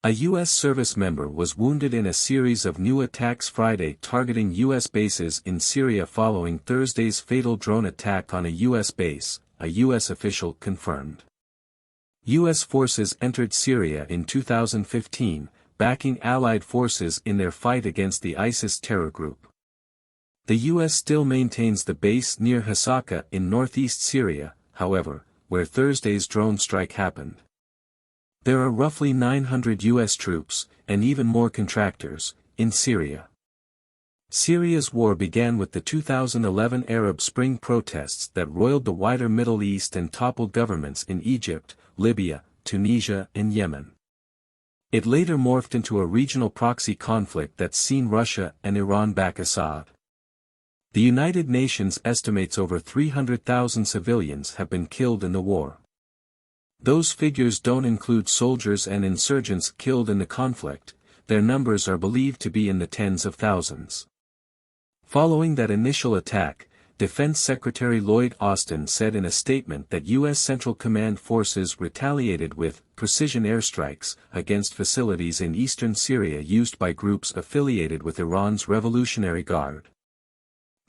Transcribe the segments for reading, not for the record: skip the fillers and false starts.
A U.S. service member was wounded in a series of new attacks Friday targeting U.S. bases in Syria following Thursday's fatal drone attack on a U.S. base, a U.S. official confirmed. U.S. forces entered Syria in 2015, backing Allied forces in their fight against the ISIS terror group. The U.S. still maintains the base near Hasaka in northeast Syria, however, where Thursday's drone strike happened. There are roughly 900 U.S. troops, and even more contractors, in Syria. Syria's war began with the 2011 Arab Spring protests that roiled the wider Middle East and toppled governments in Egypt, Libya, Tunisia and Yemen. It later morphed into a regional proxy conflict that's seen Russia and Iran back Assad. The United Nations estimates over 300,000 civilians have been killed in the war. Those figures don't include soldiers and insurgents killed in the conflict, their numbers are believed to be in the tens of thousands. Following that initial attack, Defense Secretary Lloyd Austin said in a statement that U.S. Central Command forces retaliated with precision airstrikes against facilities in eastern Syria used by groups affiliated with Iran's Revolutionary Guard.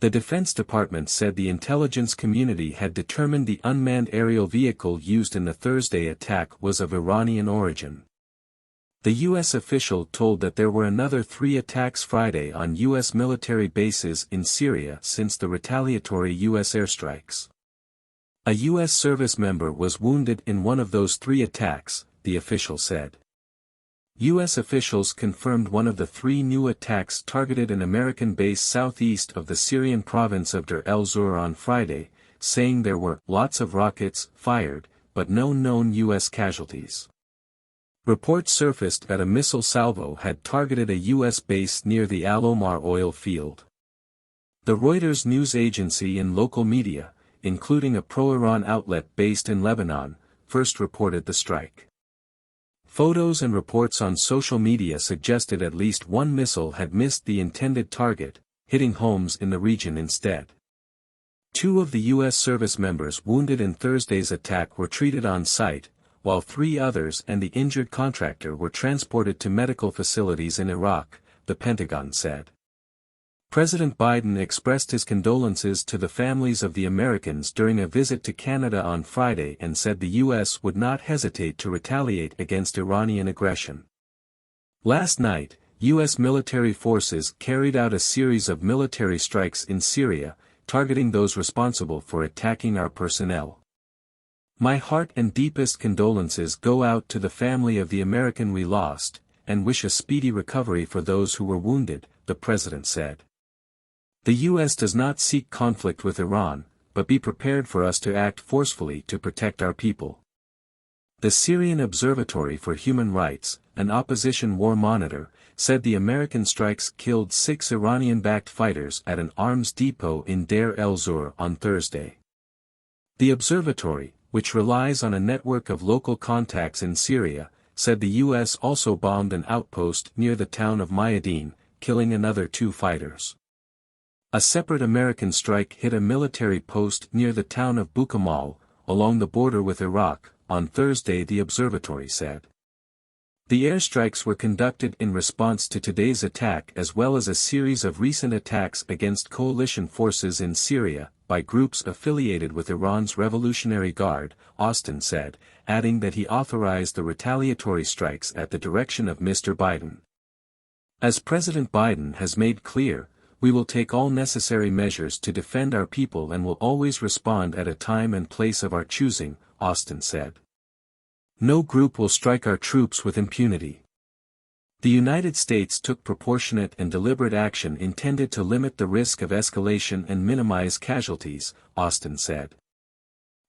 The Defense Department said the intelligence community had determined the unmanned aerial vehicle used in the Thursday attack was of Iranian origin. The U.S. official told that there were another 3 attacks Friday on U.S. military bases in Syria since the retaliatory U.S. airstrikes. A U.S. service member was wounded in one of those 3 attacks, the official said. U.S. officials confirmed one of the 3 new attacks targeted an American base southeast of the Syrian province of Deir el-Zur on Friday, saying there were lots of rockets fired, but no known U.S. casualties. Reports surfaced that a missile salvo had targeted a U.S. base near the Al Omar oil field. The Reuters news agency and local media, including a pro-Iran outlet based in Lebanon, first reported the strike. Photos and reports on social media suggested at least one missile had missed the intended target, hitting homes in the region instead. 2 of the U.S. service members wounded in Thursday's attack were treated on site, while 3 others and the injured contractor were transported to medical facilities in Iraq, the Pentagon said. President Biden expressed his condolences to the families of the Americans during a visit to Canada on Friday and said the U.S. would not hesitate to retaliate against Iranian aggression. Last night, U.S. military forces carried out a series of military strikes in Syria, targeting those responsible for attacking our personnel. My heart and deepest condolences go out to the family of the American we lost, and wish a speedy recovery for those who were wounded, the president said. The U.S. does not seek conflict with Iran, but be prepared for us to act forcefully to protect our people. The Syrian Observatory for Human Rights, an opposition war monitor, said the American strikes killed 6 Iranian-backed fighters at an arms depot in Deir el-Zur on Thursday. The observatory, which relies on a network of local contacts in Syria, said the U.S. also bombed an outpost near the town of Mayadeen, killing another 2 fighters. A separate American strike hit a military post near the town of Bukamal, along the border with Iraq, on Thursday, the observatory said. The airstrikes were conducted in response to today's attack as well as a series of recent attacks against coalition forces in Syria, by groups affiliated with Iran's Revolutionary Guard, Austin said, adding that he authorized the retaliatory strikes at the direction of Mr. Biden. As President Biden has made clear, we will take all necessary measures to defend our people and will always respond at a time and place of our choosing, Austin said. No group will strike our troops with impunity. The United States took proportionate and deliberate action intended to limit the risk of escalation and minimize casualties, Austin said.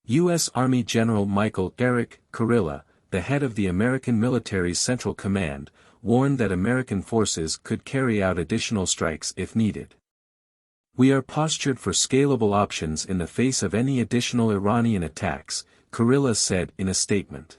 U.S. Army General Michael Eric Kurilla, the head of the American military's Central Command, warned that American forces could carry out additional strikes if needed. We are postured for scalable options in the face of any additional Iranian attacks, Kurilla said in a statement.